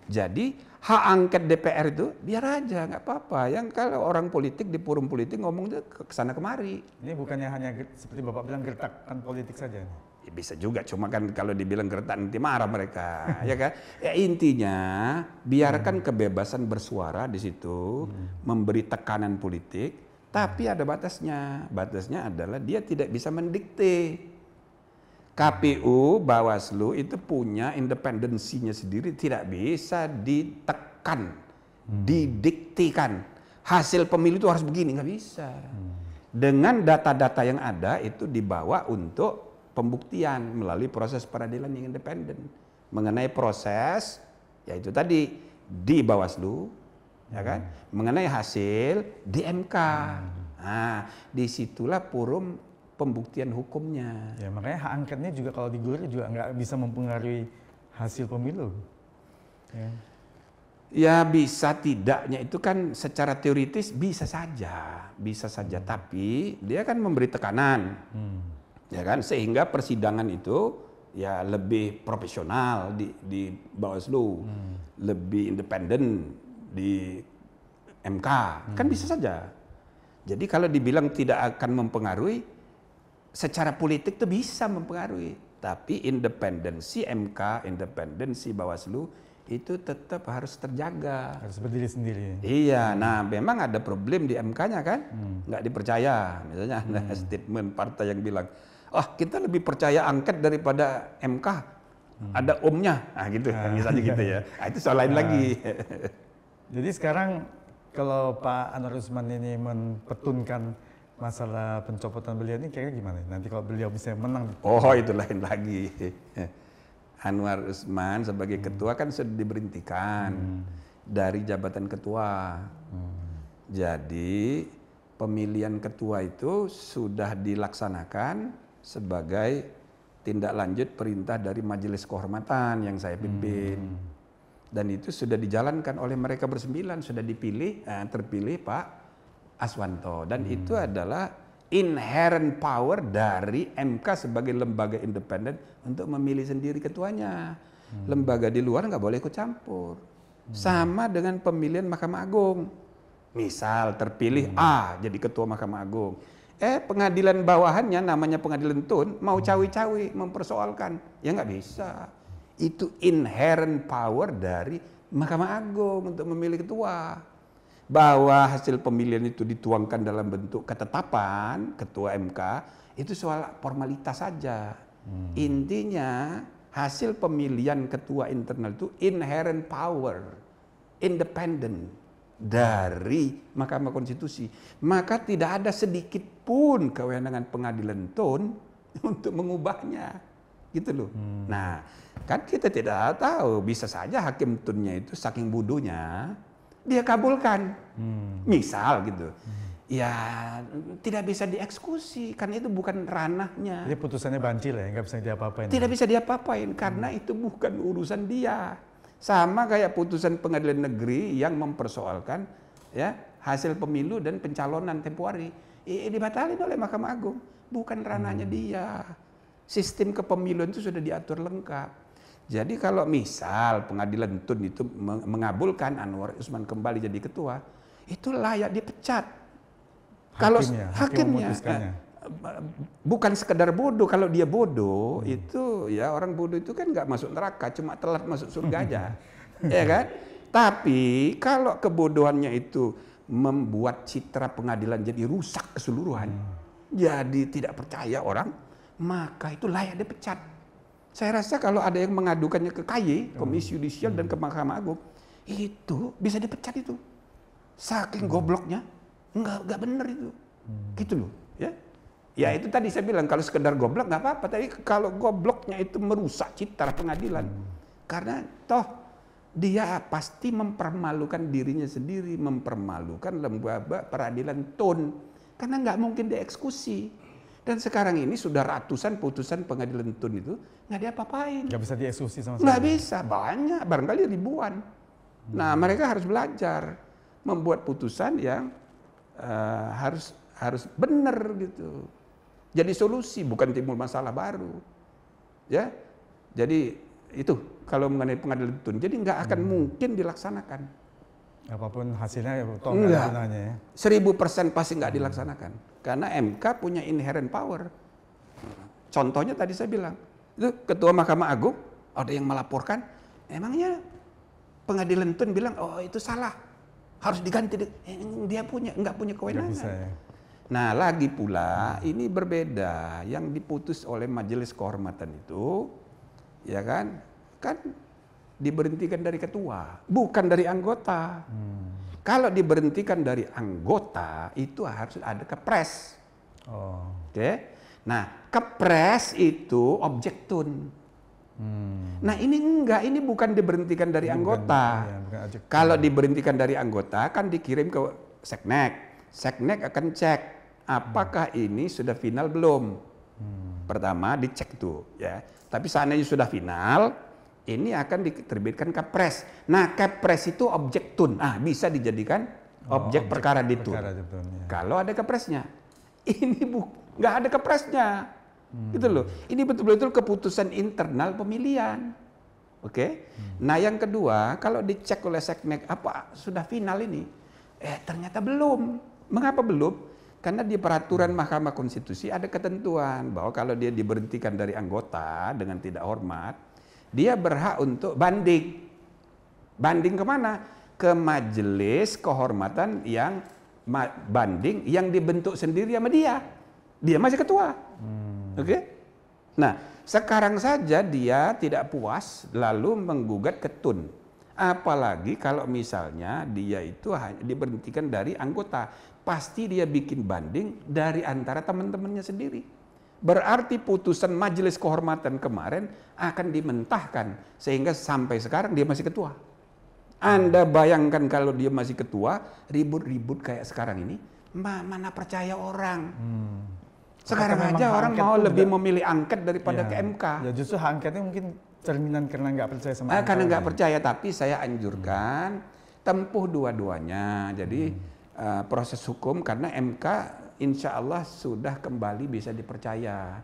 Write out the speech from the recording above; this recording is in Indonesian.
Jadi hak angket DPR itu biar aja, nggak apa-apa. Yang kalau orang politik di forum politik ngomong itu ke sana kemari. Ini bukannya hanya seperti Bapak bilang gertakan politik saja. Ya, bisa juga, cuma kan kalau dibilang gertak nanti marah mereka, ya kan? Ya intinya biarkan kebebasan bersuara di situ, memberi tekanan politik, tapi ada batasnya. Batasnya adalah dia tidak bisa mendikte. KPU, Bawaslu itu punya independensinya sendiri, tidak bisa ditekan, didiktikan. Hasil pemilu itu harus begini, nggak bisa. Dengan data-data yang ada itu dibawa untuk pembuktian melalui proses peradilan yang independen. Mengenai proses, yaitu tadi di Bawaslu, ya kan? Mengenai hasil di MK. Nah, disitulah forum pembuktian hukumnya. Ya makanya hak angketnya juga kalau digulir juga nggak bisa mempengaruhi hasil pemilu. Ya bisa tidaknya itu kan secara teoritis bisa saja, tapi dia kan memberi tekanan, ya kan, sehingga persidangan itu ya lebih profesional di Bawaslu, lebih independen di MK, kan bisa saja. Jadi kalau dibilang tidak akan mempengaruhi, secara politik itu bisa mempengaruhi, tapi independensi MK, independensi Bawaslu itu tetap harus terjaga. Harus berdiri sendiri. Iya, nah memang ada problem di MK-nya kan, nggak dipercaya. Misalnya ada statement partai yang bilang, kita lebih percaya angket daripada MK, ada omnya, gitu, misalnya gitu ya. Nah, itu soal lain lagi. Jadi sekarang kalau Pak Anwar Usman ini mempertunkan masalah pencopotan beliau ini kira-kira gimana? Nanti kalau beliau bisa menang. Oh, itu lain lagi. Anwar Usman sebagai ketua kan sudah diberhentikan dari jabatan ketua. Jadi pemilihan ketua itu sudah dilaksanakan sebagai tindak lanjut perintah dari Majelis Kehormatan yang saya pimpin. Dan itu sudah dijalankan oleh mereka bersembilan, sudah dipilih, terpilih Pak Aswanto, dan itu adalah inherent power dari MK sebagai lembaga independen untuk memilih sendiri ketuanya. Lembaga di luar nggak boleh ikut campur. Sama dengan pemilihan Mahkamah Agung. Misal terpilih A jadi ketua Mahkamah Agung. Pengadilan bawahannya namanya pengadilan tun mau cawi-cawi mempersoalkan, ya nggak bisa. Itu inherent power dari Mahkamah Agung untuk memilih ketua. Bahwa hasil pemilihan itu dituangkan dalam bentuk ketetapan ketua MK itu soal formalitas saja. Intinya hasil pemilihan ketua internal itu inherent power, independen dari Mahkamah Konstitusi. Maka tidak ada sedikit pun kewenangan pengadilan tun untuk mengubahnya, gitu loh. Nah, kan kita tidak tahu, bisa saja hakim tunnya itu saking bodohnya dia kabulkan, misal gitu. Ya tidak bisa dieksekusi, karena itu bukan ranahnya. Jadi putusannya bancil ya, nggak bisa diapa-apain. Tidak bisa diapa-apain, karena itu bukan urusan dia. Sama kayak putusan pengadilan negeri yang mempersoalkan ya hasil pemilu dan pencalonan tempo hari. Dibatalin oleh Mahkamah Agung, bukan ranahnya dia. Sistem kepemiluan itu sudah diatur lengkap. Jadi kalau misal pengadilan tun itu mengabulkan Anwar Usman kembali jadi ketua, itu layak dipecat. Kalau hakimnya bukan sekedar bodoh, kalau dia bodoh itu ya orang bodoh itu kan nggak masuk neraka, cuma telat masuk surga aja, ya kan? Tapi kalau kebodohannya itu membuat citra pengadilan jadi rusak keseluruhan, jadi tidak percaya orang, maka itu layak dipecat. Saya rasa kalau ada yang mengadukannya ke KY, Komisi Yudisial dan ke Mahkamah Agung, itu bisa dipecat itu. Saking gobloknya, nggak benar itu, gitu loh, ya. Ya itu tadi saya bilang kalau sekedar goblok nggak apa-apa, tapi kalau gobloknya itu merusak citra pengadilan, karena toh dia pasti mempermalukan dirinya sendiri, mempermalukan lembaga peradilan tun, karena nggak mungkin dieksekusi. Dan sekarang ini sudah ratusan putusan pengadilan tun itu nggak diapa-apain. Nggak bisa dieksekusi sama sekali. Nggak bisa, banyak, barangkali ribuan. Nah mereka harus belajar membuat putusan yang harus benar gitu. Jadi solusi, bukan timbul masalah baru. Ya, jadi itu kalau mengenai pengadilan tun. Jadi nggak akan mungkin dilaksanakan. Apapun hasilnya ya toh nggak ada gunanya ya. 1000% pasti nggak dilaksanakan. Karena MK punya inherent power. Contohnya tadi saya bilang, itu Ketua Mahkamah Agung ada yang melaporkan, emangnya pengadilan tun bilang, oh itu salah, harus diganti. Dia nggak punya kewenangan. Nggak bisa ya. Nah lagi pula ini berbeda, yang diputus oleh Majelis Kehormatan itu, ya kan diberhentikan dari ketua, bukan dari anggota. Kalau diberhentikan dari anggota itu harus ada kepres. Oke. Nah kepres itu objek tun. Nah ini enggak, ini bukan diberhentikan dari anggota. Bukan Kalau diberhentikan dari anggota kan dikirim ke Seknek. Seknek akan cek apakah ini sudah final belum. Pertama dicek tuh ya. Tapi seandainya sudah final, ini akan diterbitkan kepres. Nah kepres itu objek tun. Bisa dijadikan objek perkara di tun. Kalau ada kepresnya. Ini nggak ada kepresnya. Gitu loh. Ini betul-betul keputusan internal pemilihan. Oke. Nah yang kedua, kalau dicek oleh Seknek apa sudah final ini? Ternyata belum. Mengapa belum? Karena di peraturan Mahkamah Konstitusi ada ketentuan bahwa kalau dia diberhentikan dari anggota dengan tidak hormat, dia berhak untuk banding. Banding kemana? Ke Majelis Kehormatan yang banding yang dibentuk sendiri sama dia. Dia masih ketua. Oke? Nah, sekarang saja dia tidak puas lalu menggugat ke tun. Apalagi kalau misalnya dia itu hanya diberhentikan dari anggota. Pasti dia bikin banding dari antara teman-temannya sendiri. Berarti putusan Majelis Kehormatan kemarin akan dimentahkan. Sehingga sampai sekarang dia masih ketua. Anda bayangkan kalau dia masih ketua, ribut-ribut kayak sekarang ini, mana percaya orang. Sekarang aja orang mau lebih memilih angket daripada ke MK. Ya justru angketnya mungkin cerminan karena nggak percaya sama MK. Karena nggak percaya, tapi saya anjurkan tempuh dua-duanya. Jadi proses hukum karena MK insya Allah sudah kembali bisa dipercaya.